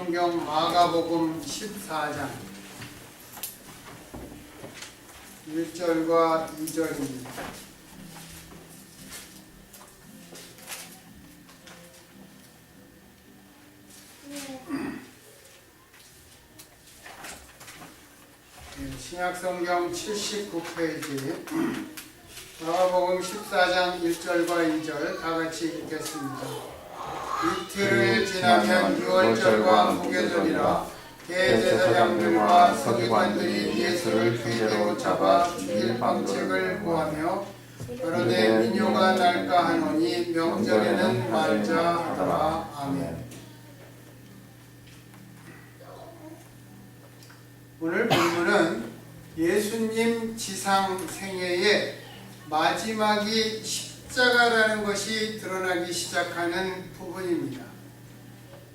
성경 마가복음 14장 1절과 2절입니다. 신약성경 79페이지 마가복음 14장 1절과 2절 다같이 읽겠습니다. 이틀을 지나면 유월절과 무교절이라 대제사장들과 서기관들이 예수를 휘대로 잡아 죽일 방책을 구하며 그런데 민요가 날까 하노니 명절에는 말자 하더라. 아멘. 오늘 본문은 예수님 지상 생애의 마지막이 십자가라는 것이 드러나기 시작하는 부분입니다.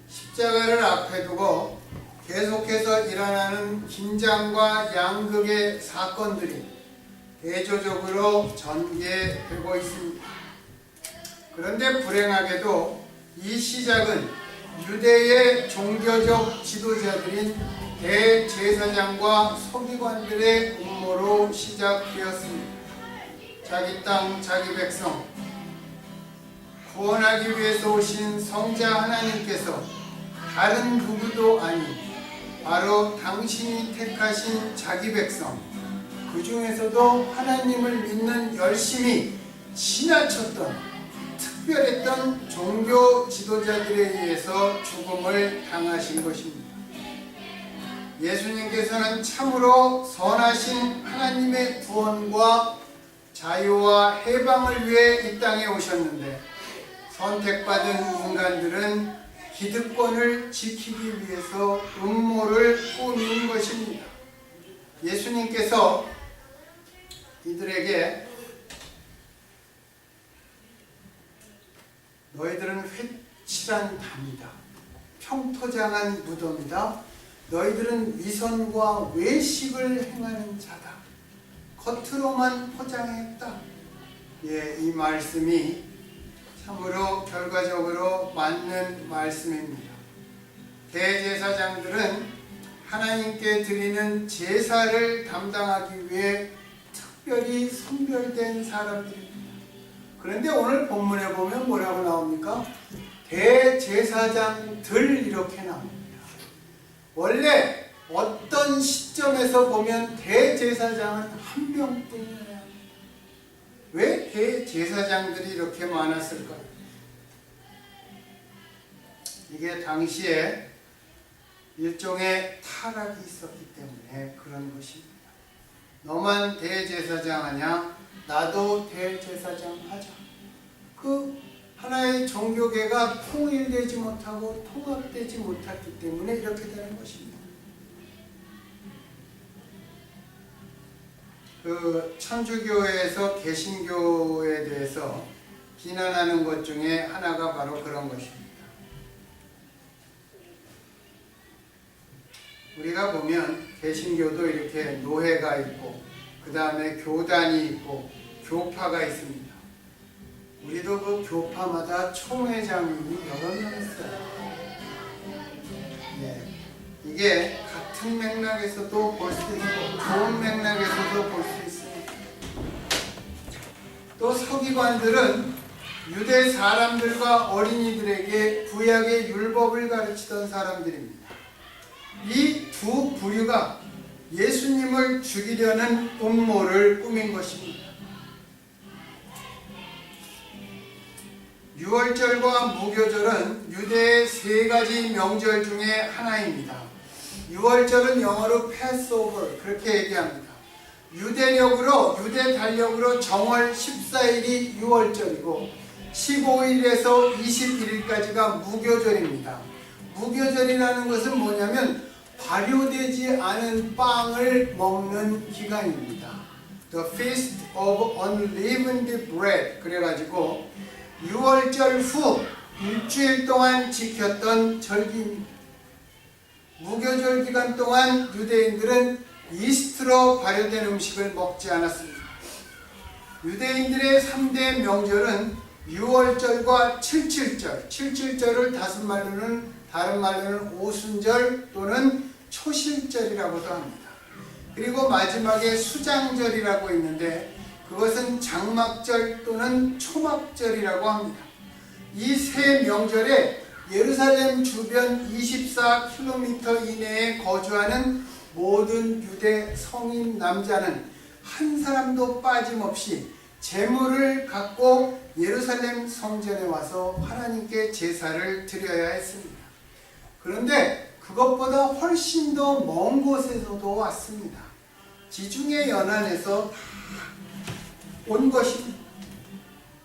십자가를 앞에 두고 계속해서 일어나는 긴장과 양극의 사건들이 대조적으로 전개되고 있습니다. 그런데 불행하게도 이 시작은 유대의 종교적 지도자들인 대제사장과 서기관들의 음모로 시작되었습니다. 자기 땅, 자기 백성, 구원하기 위해서 오신 성자 하나님께서 다른 누구도 아닌 바로 당신이 택하신 자기 백성, 그 중에서도 하나님을 믿는 열심히 지나쳤던 특별했던 종교 지도자들에 의해서 죽음을 당하신 것입니다. 예수님께서는 참으로 선하신 하나님의 구원과 자유와 해방을 위해 이 땅에 오셨는데 선택받은 인간들은 기득권을 지키기 위해서 음모를 꾸민 것입니다. 예수님께서 이들에게 너희들은 회칠한 담이다. 평토장한 무덤이다. 너희들은 위선과 외식을 행하는 자다. 겉으로만 포장했다. 이 말씀이 참으로 결과적으로 맞는 말씀입니다. 대제사장들은 하나님께 드리는 제사를 담당하기 위해 특별히 선별된 사람들입니다. 그런데 오늘 본문에 보면 뭐라고 나옵니까? 대제사장들 이렇게 나옵니다. 원래 어떤 시점에서 보면 대제사장은 한 명뿐이어야 합니다. 왜 대제사장들이 이렇게 많았을까요? 이게 당시에 일종의 타락이 있었기 때문에 그런 것입니다. 너만 대제사장 하냐? 나도 대제사장 하자. 그 하나의 종교계가 통일되지 못하고 통합되지 못했기 때문에 이렇게 되는 것입니다. 그 천주교에서 개신교에 대해서 비난하는 것 중에 하나가 바로 그런 것입니다. 우리가 보면 개신교도 이렇게 노회가 있고 그 다음에 교단이 있고 교파가 있습니다. 우리도 그 교파마다 총회장이 여러 명 있어요. 이게 같은 맥락에서도 볼 수 있고 좋은 맥락에서도 볼 수 있습니다. 또 서기관들은 유대 사람들과 어린이들에게 구약의 율법을 가르치던 사람들입니다. 이 두 부류가 예수님을 죽이려는 음모를 꾸민 것입니다. 유월절과 무교절은 유대의 세 가지 명절 중에 하나입니다. 유월절은 영어로 패스오버 그렇게 얘기합니다. 유대 달력으로 정월 14일이 유월절이고 15일에서 21일까지가 무교절입니다. 무교절이라는 것은 뭐냐면 발효되지 않은 빵을 먹는 기간입니다. The Feast of Unleavened Bread 그래가지고 유월절 후 일주일 동안 지켰던 절기입니다. 무교절 기간 동안 유대인들은 이스트로 발효된 음식을 먹지 않았습니다. 유대인들의 3대 명절은 유월절과 칠칠절, 칠칠절을 다른 말로는 오순절 또는 초실절이라고도 합니다. 그리고 마지막에 수장절이라고 있는데 그것은 장막절 또는 초막절이라고 합니다. 이 세 명절에 예루살렘 주변 24km 이내에 거주하는 모든 유대 성인 남자는 한 사람도 빠짐없이 제물을 갖고 예루살렘 성전에 와서 하나님께 제사를 드려야 했습니다. 그런데 그것보다 훨씬 더 먼 곳에서도 왔습니다. 지중해 연안에서 온 것입니다.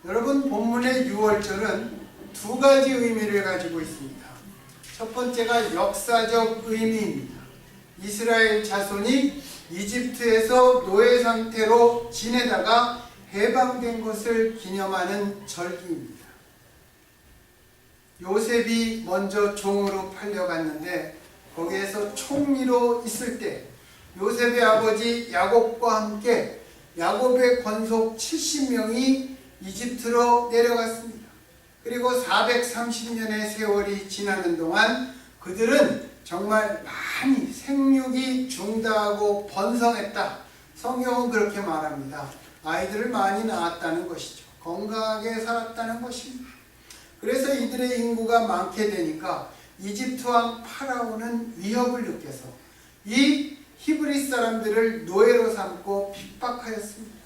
여러분, 본문의 유월절은 두 가지 의미를 가지고 있습니다. 첫 번째가 역사적 의미입니다. 이스라엘 자손이 이집트에서 노예 상태로 지내다가 해방된 것을 기념하는 절기입니다. 요셉이 먼저 종으로 팔려갔는데 거기에서 총리로 있을 때 요셉의 아버지 야곱과 함께 야곱의 권속 70명이 이집트로 내려갔습니다. 그리고 430년의 세월이 지나는 동안 그들은 정말 많이 생육이 중다하고 번성했다. 성경은 그렇게 말합니다. 아이들을 많이 낳았다는 것이죠. 건강하게 살았다는 것입니다. 그래서 이들의 인구가 많게 되니까 이집트 왕 파라오는 위협을 느껴서 이 히브리 사람들을 노예로 삼고 핍박하였습니다.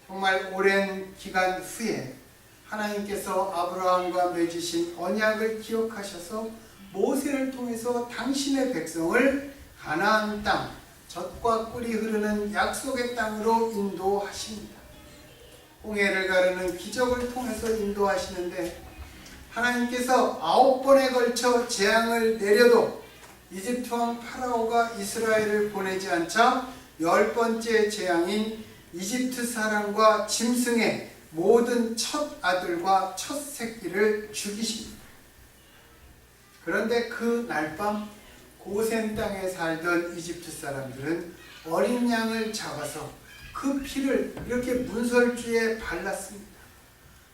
정말 오랜 기간 후에 하나님께서 아브라함과 맺으신 언약을 기억하셔서 모세를 통해서 당신의 백성을 가나안 땅, 젖과 꿀이 흐르는 약속의 땅으로 인도하십니다. 홍해를 가르는 기적을 통해서 인도하시는데 하나님께서 9번에 걸쳐 재앙을 내려도 이집트 왕 파라오가 이스라엘을 보내지 않자 10번째 재앙인 이집트 사람과 짐승의 모든 첫 아들과 첫 새끼를 죽이십니다. 그런데 그 날밤 고센 땅에 살던 이집트 사람들은 어린 양을 잡아서 그 피를 이렇게 문설주에 발랐습니다.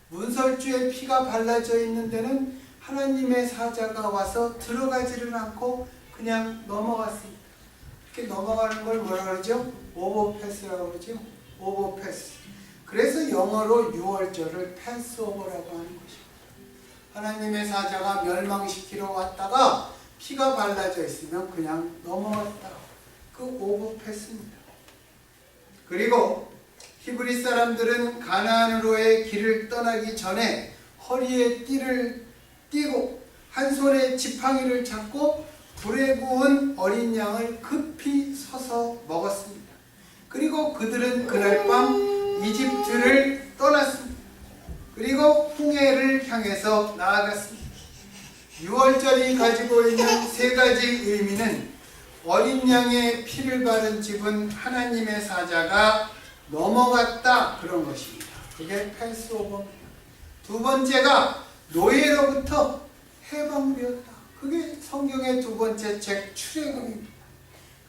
문설주에 피가 발라져 있는 데는 하나님의 사자가 와서 들어가지를 않고 그냥 넘어갔습니다. 이렇게 넘어가는 걸 뭐라 그러죠? 오버패스라고 그러죠? 오버패스. 그래서 영어로 6월절을 패스오버라고 하는 것입니다. 하나님의 사자가 멸망시키러 왔다가 피가 발라져 있으면 그냥 넘어갔다. 그 오버패스입니다. 그리고 히브리 사람들은 가나안으로의 길을 떠나기 전에 허리에 띠를 띠고 한 손에 지팡이를 잡고 불에 구운 어린 양을 급히 서서 먹었습니다. 그리고 그들은 그날 밤 이집트를 떠났습니다. 그리고 홍해를 향해서 나아갔습니다. 6월절이 가지고 있는 세 가지 의미는 어린 양의 피를 바른 집은 하나님의 사자가 넘어갔다, 그런 것입니다. 그게 패스오버입니다. 두 번째가 노예로부터 해방되었다. 그게 성경의 두 번째 책 출애굽입니다.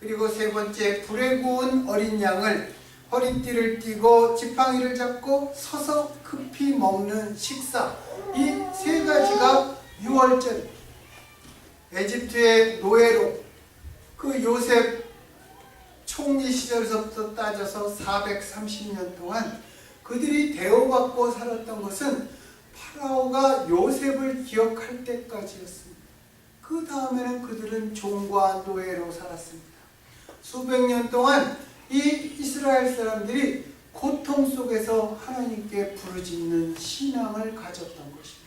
그리고 세 번째, 불에 구운 어린 양을 허리띠를 띠고 지팡이를 잡고 서서 급히 먹는 식사. 이 세 가지가 6월절. 에집트의 노예로 그 요셉 총리 시절서부터 따져서 430년 동안 그들이 대우받고 살았던 것은 파라오가 요셉을 기억할 때까지였습니다. 그 다음에는 그들은 종과 노예로 살았습니다. 수백 년 동안 이 이스라엘 사람들이 고통 속에서 하나님께 부르짖는 신앙을 가졌던 것입니다.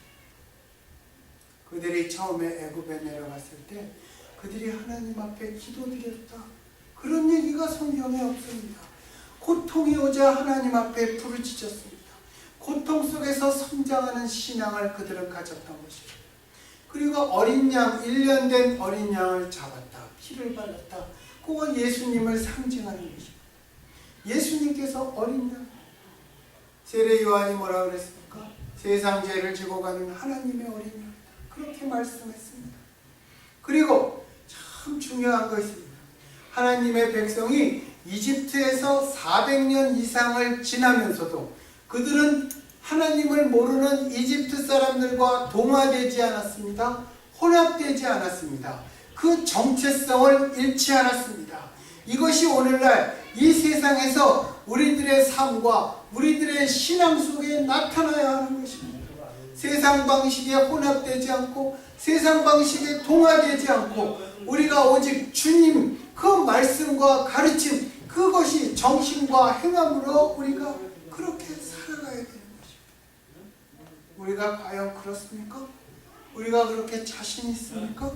그들이 처음에 애굽에 내려갔을 때 그들이 하나님 앞에 기도드렸다. 그런 얘기가 성경에 없습니다. 고통이 오자 하나님 앞에 부르짖었습니다. 고통 속에서 성장하는 신앙을 그들은 가졌던 것입니다. 그리고 어린 양, 1년 된 어린 양을 잡았다. 피를 발랐다. 그건 예수님을 상징하는 것입니다. 예수님께서 어린 양, 세례 요한이 뭐라 그랬습니까? 세상 죄를 지고 가는 하나님의 어린 양이다. 그렇게 말씀했습니다. 그리고 참 중요한 거 있습니다. 하나님의 백성이 이집트에서 400년 이상을 지나면서도 그들은 하나님을 모르는 이집트 사람들과 동화되지 않았습니다. 혼합되지 않았습니다. 그 정체성을 잃지 않았습니다. 이것이 오늘날 이 세상에서 우리들의 삶과 우리들의 신앙 속에 나타나야 하는 것입니다. 세상 방식에 혼합되지 않고 세상 방식에 동화되지 않고 우리가 오직 주님 그 말씀과 가르침 그것이 정신과 행함으로 우리가 그렇게 살아가야 되는 것입니다. 우리가 과연 그렇습니까? 우리가 그렇게 자신 있습니까?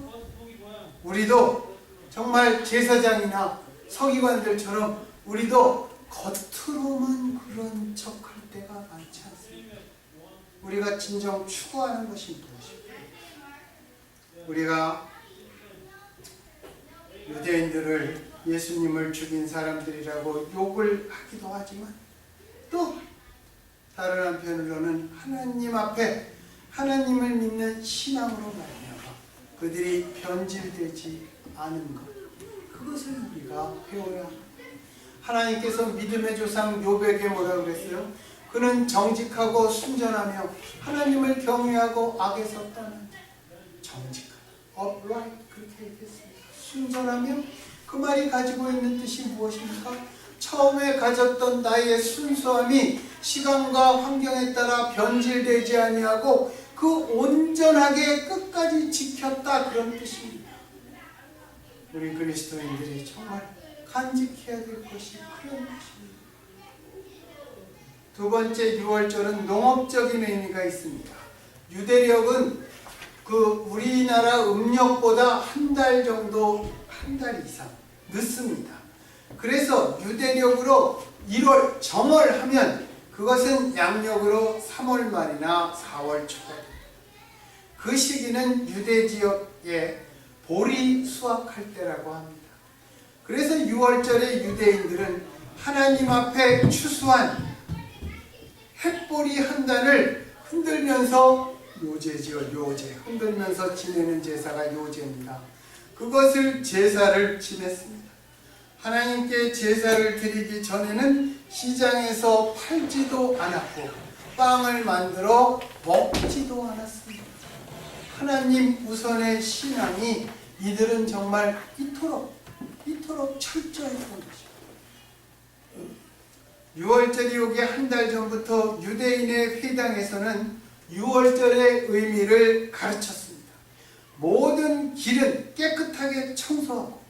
우리도 정말 제사장이나 서기관들처럼 우리도 겉으로만 그런 척할 때가 많지 않습니다. 우리가 진정 추구하는 것이 무엇입니까? 우리가 유대인들을 예수님을 죽인 사람들이라고 욕을 하기도 하지만 또 다른 한편으로는 하나님 앞에 하나님을 믿는 신앙으로 말미암아 그들이 변질되지 않은 것 그것을 우리가 배워야 합니다. 하나님께서 믿음의 조상 욥에게 뭐라고 그랬어요? 그는 정직하고 순전하며 하나님을 경외하고 악에서 떠난 정직하다. upright 그렇게 얘기했습니다. 순전하며 그 말이 가지고 있는 뜻이 무엇입니까? 처음에 가졌던 나의 순수함이 시간과 환경에 따라 변질되지 아니하고 그 온전하게 끝까지 지켰다 그런 뜻입니다. 우리 그리스도인들이 정말 간직해야 될 것이 그런 것입니다. 두 번째 유월절은 농업적인 의미가 있습니다. 유대력은 우리나라 음력보다 한 달 정도, 한 달 이상 늦습니다. 그래서 유대력으로 1월 정월 하면 그것은 양력으로 3월 말이나 4월 초가 됩니다. 그 시기는 유대 지역에 보리 수확할 때라고 합니다. 그래서 6월절에 유대인들은 하나님 앞에 추수한 햇보리 한 단을 흔들면서 요제지요. 요제 흔들면서 지내는 제사가 요제입니다. 그것을 제사를 지냈습니다. 하나님께 제사를 드리기 전에는 시장에서 팔지도 않았고 빵을 만들어 먹지도 않았습니다. 하나님 우선의 신앙이 이들은 정말 이토록 철저했던 것입니다. 6월절이 오기 한 달 전부터 유대인의 회당에서는 6월절의 의미를 가르쳤습니다. 모든 길은 깨끗하게 청소하고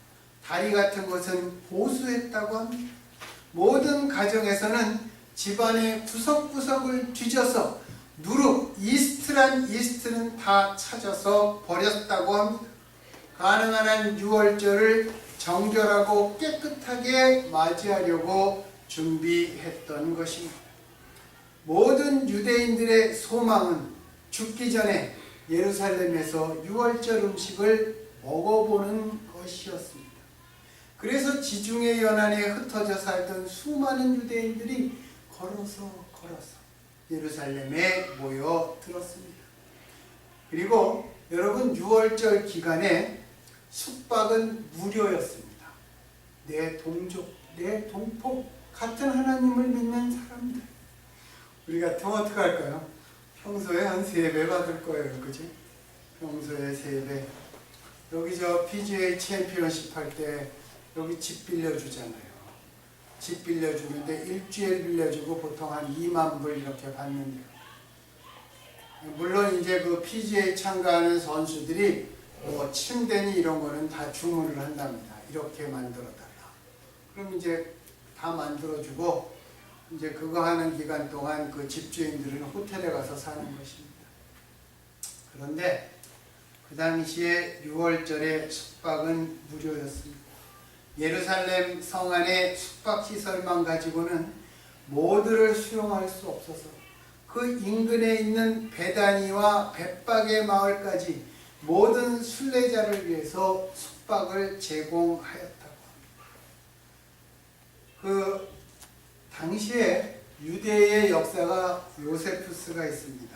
다리 같은 것은 보수했다고 합니다. 모든 가정에서는 집안의 구석구석을 뒤져서 누룩, 이스트는 다 찾아서 버렸다고 합니다. 가능한 한 6월절을 정결하고 깨끗하게 맞이하려고 준비했던 것입니다. 모든 유대인들의 소망은 죽기 전에 예루살렘에서 6월절 음식을 먹어보는 것이었습니다. 그래서 지중해 연안에 흩어져 살던 수많은 유대인들이 걸어서 예루살렘에 모여들었습니다. 그리고 여러분 6월절 기간에 숙박은 무료였습니다. 내 동족, 내 동포, 같은 하나님을 믿는 사람들 우리 같으면 어떻게 할까요? 평소에 한 3배 받을 거예요. 그지? 평소에 3배. 여기 저 PGA 챔피언십 할 때 여기 집 빌려주잖아요. 집 빌려주는데 일주일 빌려주고 보통 한 2만 불 이렇게 받는데요. 물론 이제 그 PGA 참가하는 선수들이 뭐 침대니 이런 거는 다 주문을 한답니다. 이렇게 만들어 달라. 그럼 이제 다 만들어주고 이제 그거 하는 기간 동안 그 집주인들은 호텔에 가서 사는 것입니다. 그런데 그 당시에 6월절에 숙박은 무료였습니다. 예루살렘 성 안의 숙박시설만 가지고는 모두를 수용할 수 없어서 그 인근에 있는 베다니와 벳박의 마을까지 모든 순례자를 위해서 숙박을 제공하였다고 합니다. 그 당시에 유대의 역사가 요세푸스가 있습니다.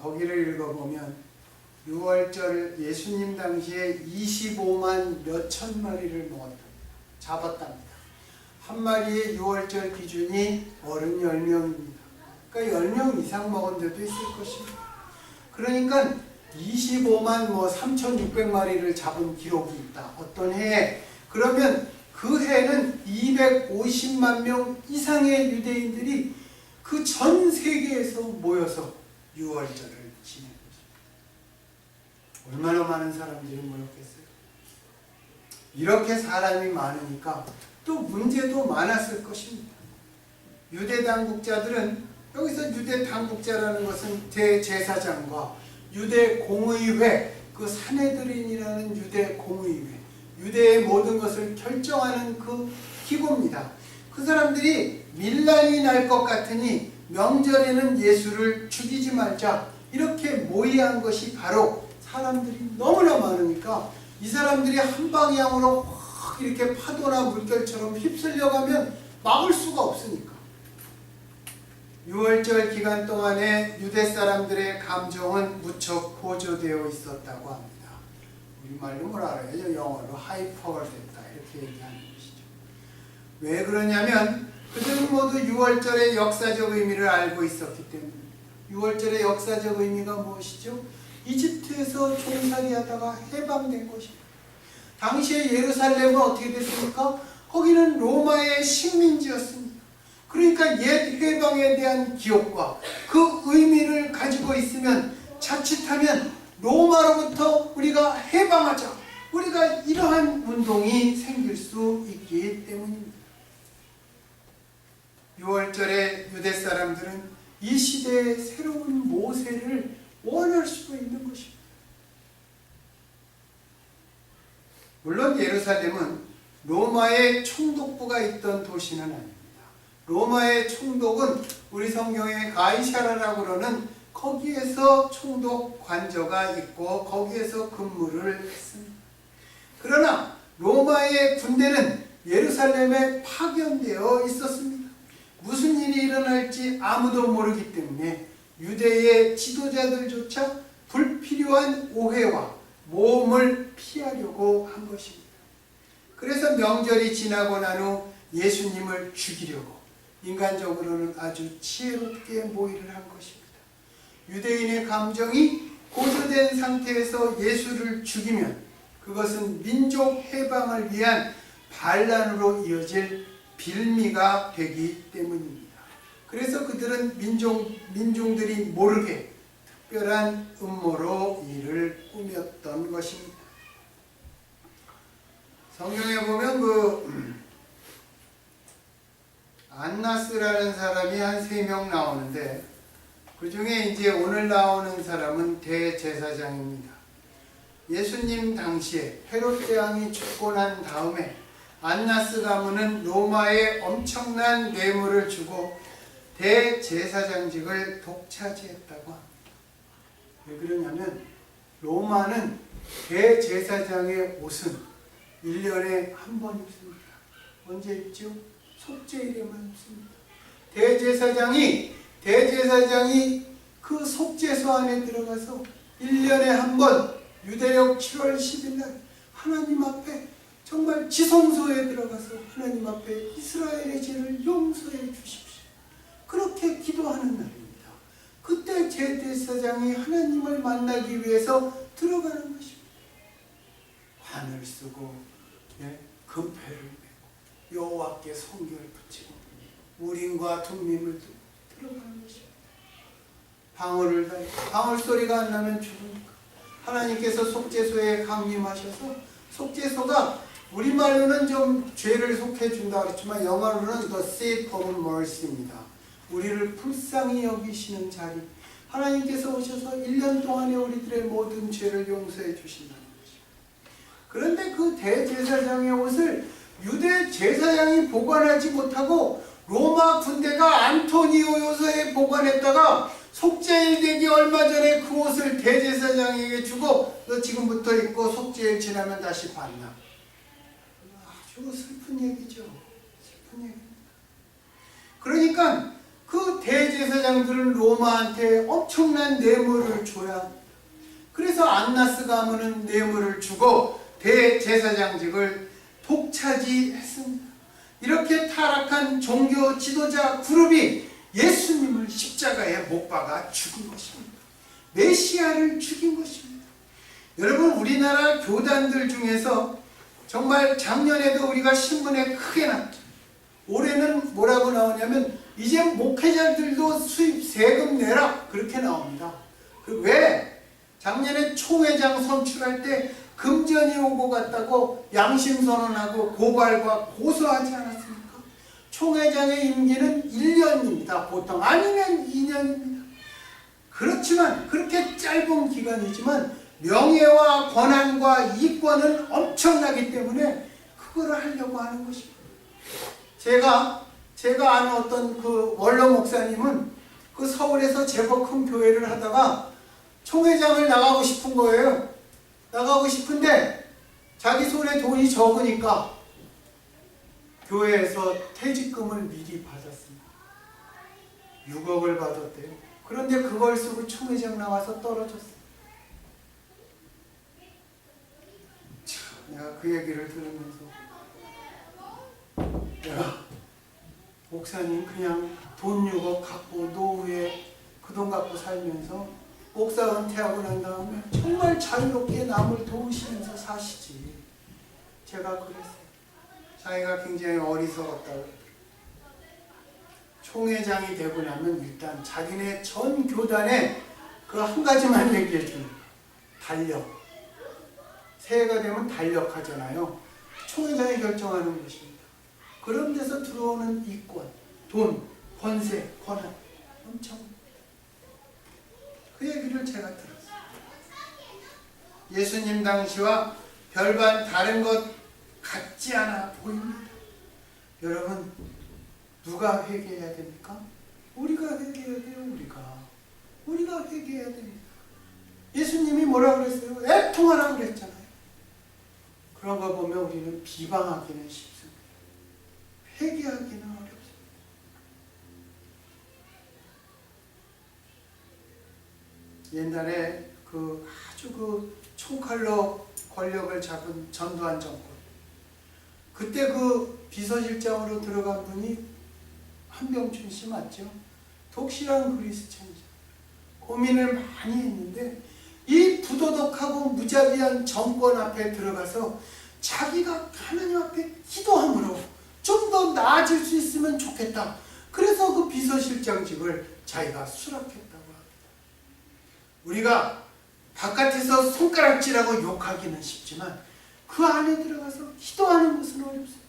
거기를 읽어보면 6월절 예수님 당시에 25만 몇천 마리를 잡았답니다. 한 마리의 6월절 기준이 어른 10명입니다. 그러니까 10명 이상 먹은 데도 있을 것입니다. 그러니까 25만 3,600마리를 잡은 기록이 있다. 어떤 해에. 그러면 그 해는 250만 명 이상의 유대인들이 그 전 세계에서 모여서 유월절을 지낸 것입니다. 얼마나 많은 사람들이 모였겠어요? 이렇게 사람이 많으니까 또 문제도 많았을 것입니다. 유대 당국자들은, 여기서 유대 당국자라는 것은 대제사장과 유대 공의회, 그 산헤드린이라는 유대 공의회, 유대의 모든 것을 결정하는 그 기구입니다. 그 사람들이 밀란이 날 것 같으니 명절에는 예수를 죽이지 말자, 이렇게 모의한 것이 바로 사람들이 너무나 많으니까 이 사람들이 한 방향으로 확 이렇게 파도나 물결처럼 휩쓸려가면 막을 수가 없으니까. 6월절 기간 동안에 유대 사람들의 감정은 무척 고조되어 있었다고 합니다. 우리말로 뭐라 그래요? 영어로 하이퍼가 됐다, 이렇게 얘기하는 것이죠. 왜 그러냐면 그들은 모두 6월절의 역사적 의미를 알고 있었기 때문입니다. 6월절의 역사적 의미가 무엇이죠? 이집트에서 종살이하다가 해방된 것입니다. 당시에 예루살렘은 어떻게 됐습니까? 거기는 로마의 식민지였습니다. 그러니까 옛 해방에 대한 기억과 그 의미를 가지고 있으면 자칫하면 로마로부터 우리가 해방하자, 우리가 이러한 운동이 생길 수 있기 때문입니다. 6월절에 유대 사람들은 이 시대의 새로운 모세를 원할 수도 있는 것입니다. 물론 예루살렘은 로마의 총독부가 있던 도시는 아닙니다. 로마의 총독은 우리 성경에 가이사라라고 그러는 거기에서 총독 관저가 있고 거기에서 근무를 했습니다. 그러나 로마의 군대는 예루살렘에 파견되어 있었습니다. 무슨 일이 일어날지 아무도 모르기 때문에 유대의 지도자들조차 불필요한 오해와 모험을 피하려고 한 것입니다. 그래서 명절이 지나고 난 후 예수님을 죽이려고 인간적으로는 아주 지혜롭게 모의를 한 것입니다. 유대인의 감정이 고조된 상태에서 예수를 죽이면 그것은 민족 해방을 위한 반란으로 이어질 빌미가 되기 때문입니다. 그래서 그들은 민중들이 모르게 특별한 음모로 이를 꾸몄던 것입니다. 성경에 보면 안나스라는 사람이 한 3명 나오는데 그 중에 이제 오늘 나오는 사람은 대제사장입니다. 예수님 당시에 헤롯 대왕이 죽고 난 다음에 안나스 가문은 로마에 엄청난 뇌물을 주고 대제사장직을 독차지했다고 합니다. 왜 그러냐면 로마는 대제사장의 옷은 1년에 한 번 입습니다. 언제 입죠? 속죄일에만 입습니다. 대제사장이 그 속죄소 안에 들어가서 1년에 한 번 유대력 7월 10일 날 하나님 앞에 정말 지성소에 들어가서 하나님 앞에 이스라엘의 죄를 용서해 주십시오, 그렇게 기도하는 날입니다. 그때 대제사장이 하나님을 만나기 위해서 들어가는 것입니다. 관을 쓰고 금패를 메고 여호와께 성결을 붙이고 우림과 둠밈을 두고 들어가는 것입니다. 방울을 달고 방울 소리가 안 나면 죽으니까 하나님께서 속죄소에 강림하셔서, 속죄소가 우리말로는 좀 죄를 속해준다 그랬지만 영어로는 the seat of mercy입니다. 우리를 불쌍히 여기시는 자리, 하나님께서 오셔서 1년 동안에 우리들의 모든 죄를 용서해 주신다는 것입니다. 그런데 그 대제사장의 옷을 유대 제사장이 보관하지 못하고 로마 군대가 안토니오 요새에 보관했다가 속죄일 되기 얼마 전에 그 옷을 대제사장에게 주고 너 지금부터 입고 속죄일 지나면 다시 받나. 아주 슬픈 얘기죠. 슬픈 얘기입니다. 그러니까 그 대제사장들은 로마한테 엄청난 뇌물을 줘야 합니다. 그래서 안나스 가문은 뇌물을 주고 대제사장직을 독차지했습니다. 이렇게 타락한 종교 지도자 그룹이 예수님을 십자가에 못 박아 죽은 것입니다. 메시아를 죽인 것입니다. 여러분, 우리나라 교단들 중에서 정말 작년에도 우리가 신문에 크게 났죠. 올해는 뭐라고 나오냐면 이제 목회자들도 수입 세금 내라 그렇게 나옵니다. 왜? 작년에 총회장 선출할 때 금전이 오고 갔다고 양심선언하고 고발과 고소하지 않았습니까? 총회장의 임기는 1년입니다. 보통 아니면 2년입니다. 그렇지만 그렇게 짧은 기간이지만 명예와 권한과 이권은 엄청나기 때문에 그거를 하려고 하는 것입니다. 제가 아는 어떤 그 원로 목사님은 그 서울에서 제법 큰 교회를 하다가 총회장을 나가고 싶은 거예요. 나가고 싶은데 자기 손에 돈이 적으니까 교회에서 퇴직금을 미리 받았습니다. 6억을 받았대요. 그런데 그걸 쓰고 총회장 나와서 떨어졌어요. 참, 내가 그 얘기를 들으면서 내가 목사님 그냥 돈 6억 갖고 노후에 그 돈 갖고 살면서 목사 은퇴하고 난 다음에 정말 자유롭게 남을 도우시면서 사시지. 제가 그랬어요. 자기가 굉장히 어리석었다고. 총회장이 되고 나면 일단 자기네 전 교단에 그 한 가지만 얘기해 주는 거예요. 달력. 새해가 되면 달력하잖아요. 총회장이 결정하는 것입니다. 그런 데서 들어오는 이권, 돈, 권세, 권한 엄청. 그 얘기를 제가 들었어요. 예수님 당시와 별반 다른 것 같지 않아 보입니다. 여러분, 누가 회개해야 됩니까? 우리가 회개해야 돼요. 우리가 회개해야 됩니다. 예수님이 뭐라고 그랬어요? 애통하라고 그랬잖아요. 그런 거 보면 우리는 비방하기는 쉽습니다. 회개하기는 어렵습니다. 옛날에 아주 총칼로 권력을 잡은 전두환 정권, 그때 그 비서실장으로 들어간 분이 한병춘 씨 맞죠? 독실한 그리스천이죠. 고민을 많이 했는데 이 부도덕하고 무자비한 정권 앞에 들어가서 자기가 하나님 앞에 기도함으로 좀 더 나아질 수 있으면 좋겠다. 그래서 그 비서실장직을 자기가 수락했다고 합니다. 우리가 바깥에서 손가락질하고 욕하기는 쉽지만 그 안에 들어가서 기도하는 것은 어렵습니다.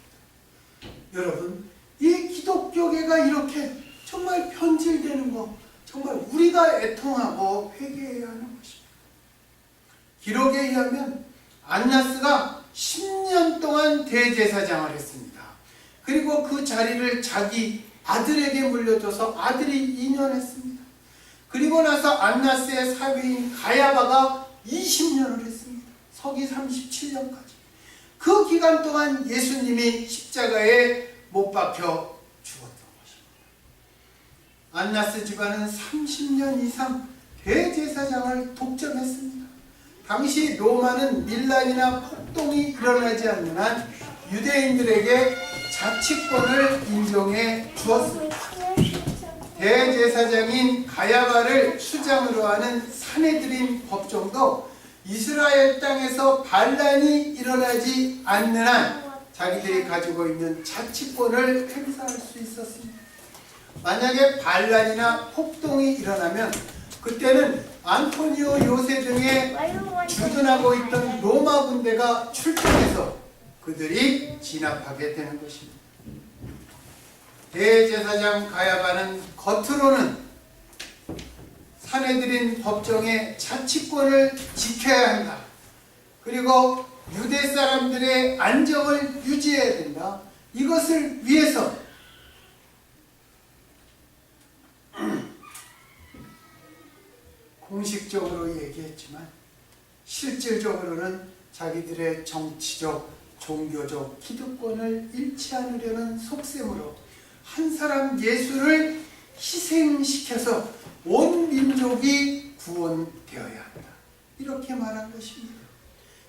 여러분, 이 기독교계가 이렇게 정말 변질되는 거 정말 우리가 애통하고 회개해야 하는 것입니다. 기록에 의하면 안나스가 10년 동안 대제사장을 했습니다. 그리고 그 자리를 자기 아들에게 물려줘서 아들이 2년 했습니다. 그리고 나서 안나스의 사위인 가야바가 20년을 했습니다. 서기 37년까지. 그 기간 동안 예수님이 십자가에 못 박혀 죽었던 것입니다. 안나스 집안은 30년 이상 대제사장을 독점했습니다. 당시 로마는 밀란이나 폭동이 일어나지 않는 한 유대인들에게 자치권을 인정해 주었습니다. 대제사장인 가야바를 수장으로 하는 사내들인 법정도 이스라엘 땅에서 반란이 일어나지 않는 한 자기들이 가지고 있는 자치권을 행사할 수 있었습니다. 만약에 반란이나 폭동이 일어나면 그때는 안토니오 요새 등의 주둔하고 있던 로마 군대가 출동해서 그들이 진압하게 되는 것입니다. 대제사장 가야바는 겉으로는 사내들인 법정의 자치권을 지켜야 한다. 그리고 유대 사람들의 안정을 유지해야 된다. 이것을 위해서 공식적으로 얘기했지만 실질적으로는 자기들의 정치적, 종교적 기득권을 잃지 않으려는 속셈으로 한 사람 예수를 희생시켜서 온 민족이 구원되어야 한다. 이렇게 말한 것입니다.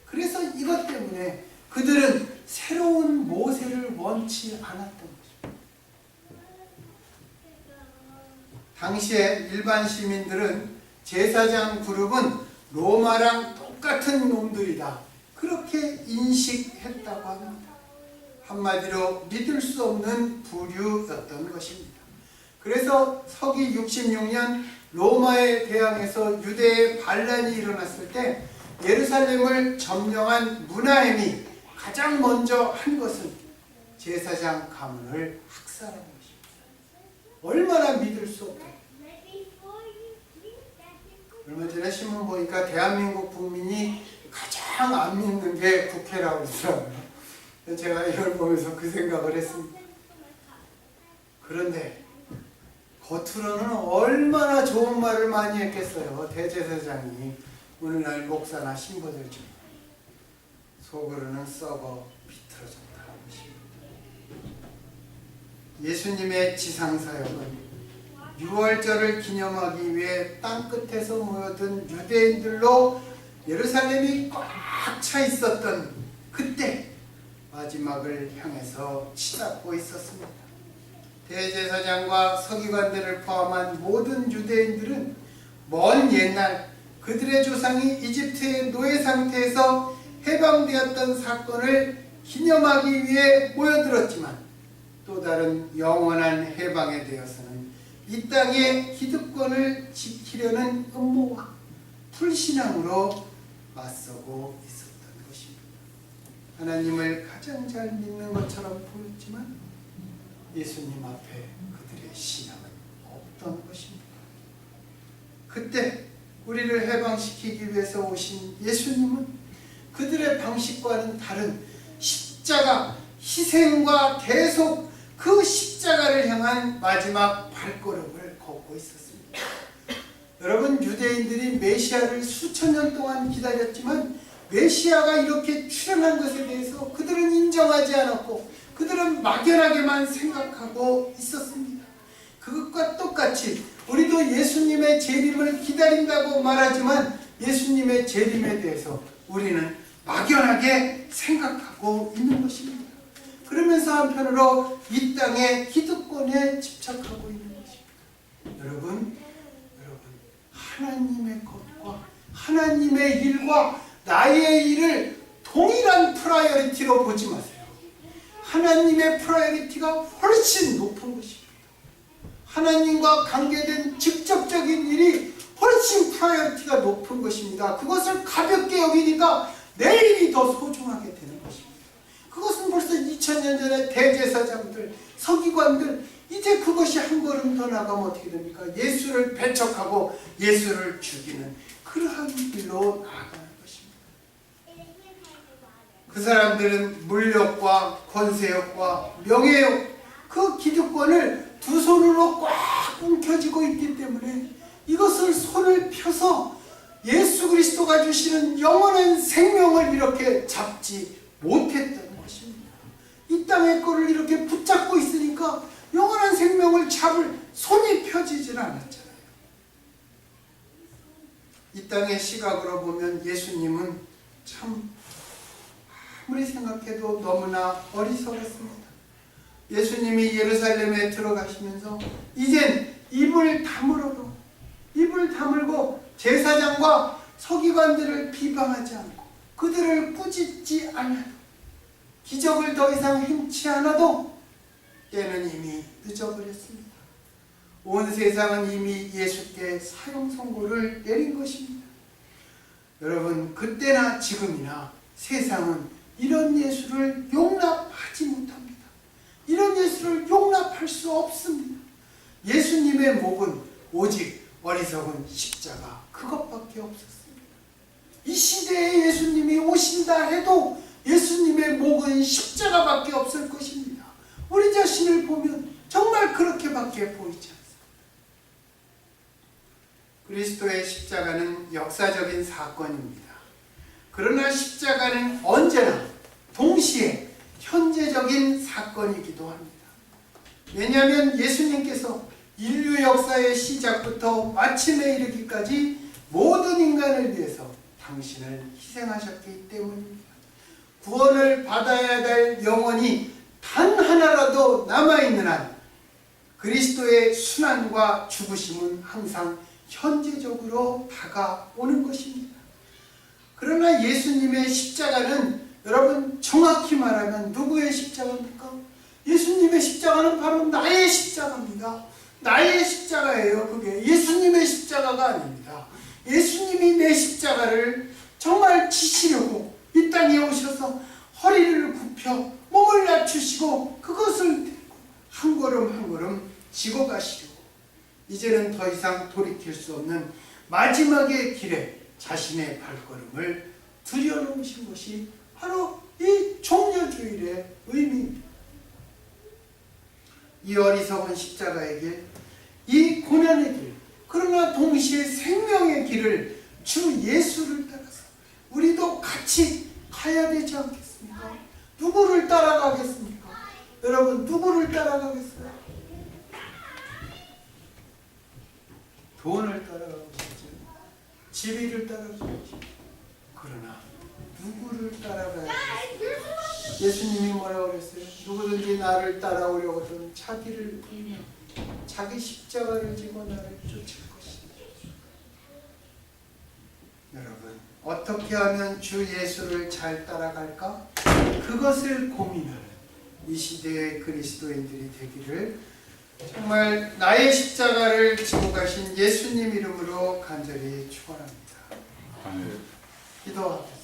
그래서 이것 때문에 그들은 새로운 모세를 원치 않았던 것입니다. 당시에 일반 시민들은 제사장 그룹은 로마랑 똑같은 놈들이다, 그렇게 인식했다고 합니다. 한마디로 믿을 수 없는 부류였던 것입니다. 그래서 서기 66년 로마에 대항해서 유대에 반란이 일어났을 때 예루살렘을 점령한 무나엠이 가장 먼저 한 것은 제사장 가문을 학살한 것입니다. 얼마나 믿을 수 없다. 얼마 전에 신문 보니까 대한민국 국민이 가장 안 믿는 게 국회라고 그러더라고요. 제가 이걸 보면서 그 생각을 했습니다. 그런데 겉으로는 얼마나 좋은 말을 많이 했겠어요. 대제사장이 오늘날 목사나 신부들처럼. 속으로는 썩어 비틀어졌다는 것입니다. 예수님의 지상사역은 6월절을 기념하기 위해 땅끝에서 모여든 유대인들로 예루살렘이 꽉 차 있었던 그때 마지막을 향해서 치닫고 있었습니다. 대제사장과 서기관들을 포함한 모든 유대인들은 먼 옛날 그들의 조상이 이집트의 노예 상태에서 해방되었던 사건을 기념하기 위해 모여들었지만 또 다른 영원한 해방에 대해서는 이 땅의 기득권을 지키려는 음모와 불신앙으로 맞서고 있었던 것입니다. 하나님을 가장 잘 믿는 것처럼 보였지만 예수님 앞에 그들의 신앙은 없던 것입니다. 그때 우리를 해방시키기 위해서 오신 예수님은 그들의 방식과는 다른 십자가, 희생과 계속 그 십자가를 향한 마지막 발걸음을 걷고 있었습니다. 여러분, 유대인들이 메시아를 수천 년 동안 기다렸지만 메시아가 이렇게 출현한 것에 대해서 그들은 인정하지 않았고 그들은 막연하게만 생각하고 있었습니다. 그것과 똑같이 우리도 예수님의 재림을 기다린다고 말하지만 예수님의 재림에 대해서 우리는 막연하게 생각하고 있는 것입니다. 그러면서 한편으로 이 땅의 기득권에 집착하고 있는 것입니다. 여러분, 하나님의 것과 하나님의 일과 나의 일을 동일한 프라이어리티로 보지 마세요. 하나님의 프라이어리티가 훨씬 높은 것입니다. 하나님과 관계된 직접적인 일이 훨씬 프라이어리티가 높은 것입니다. 그것을 가볍게 여기니까 내일이 더 소중하게 되는 것입니다. 그것은 벌써 2000년 전에 대제사장들, 서기관들, 이제 그것이 한 걸음 더 나가면 어떻게 됩니까? 예수를 배척하고 예수를 죽이는 그러한 길로 나아가는 것입니다. 그 사람들은 물욕과 권세욕과 명예욕, 그 기득권을 두 손으로 꽉 움켜쥐고 있기 때문에 이것을 손을 펴서 예수 그리스도가 주시는 영원한 생명을 이렇게 잡지 못했던 것입니다. 이 땅의 거를 이렇게 붙잡고 있으니까 영원한 생명을 잡을 손이 펴지질 않았잖아요. 이 땅의 시각으로 보면 예수님은 참 아무리 생각해도 너무나 어리석었습니다. 예수님이 예루살렘에 들어가시면서 이젠 입을 다물고 제사장과 서기관들을 비방하지 않고 그들을 꾸짖지 않아도 기적을 더 이상 행치 않아도 때는 이미 늦어버렸습니다. 온 세상은 이미 예수께 사형 선고를 내린 것입니다. 여러분, 그때나 지금이나 세상은 이런 예수를 용납하지 못합니다. 이런 예수를 용납할 수 없습니다. 예수님의 목은 오직 어리석은 십자가, 그것밖에 없었습니다. 이 시대에 예수님이 오신다 해도 예수님의 목은 십자가밖에 없을 것입니다. 우리 자신을 보면 정말 그렇게밖에 보이지 않습니다. 그리스도의 십자가는 역사적인 사건입니다. 그러나 십자가는 언제나 동시에 현재적인 사건이기도 합니다. 왜냐하면 예수님께서 인류 역사의 시작부터 마침에 이르기까지 모든 인간을 위해서 당신을 희생하셨기 때문입니다. 구원을 받아야 될 영혼이 단 하나라도 남아있는 한 그리스도의 순환과 죽으심은 항상 현재적으로 다가오는 것입니다. 그러나 예수님의 십자가는 여러분 정확히 말하면 누구의 십자가입니까? 예수님의 십자가는 바로 나의 십자가입니다. 나의 십자가예요. 그게 예수님의 십자가가 아닙니다. 예수님이 내 십자가를 정말 지시려고 이 땅에 오셔서 허리를 굽혀 몸을 낮추시고 그것을 들고 한 걸음 한 걸음 지고 가시려고 이제는 더 이상 돌이킬 수 없는 마지막의 길에 자신의 발걸음을 들여놓으신 것이 바로 이 종려주일의 의미입니다. 이 어리석은 십자가의 길, 이 고난의 길, 그러나 동시에 생명의 길을 주 예수를 따라서 우리도 같이 가야 되지 않겠습니까? 누구를 따라가겠습니까? 여러분 누구를 따라가겠어요? 돈을 따라가겠죠. 지위를 따라가겠죠. 그러나 누구를 따라가야겠어요? 예수님이 뭐라고 그랬어요? 누구든지 나를 따라오려거든 자기를 부인하 자기 십자가를 지고 나를 쫓을 것이다. 여러분 어떻게 하면 주 예수를 잘 따라갈까? 그것을 고민하는 이 시대의 그리스도인들이 되기를 정말 나의 십자가를 지고 가신 예수님 이름으로 간절히 축원합니다. 기도하겠습니다.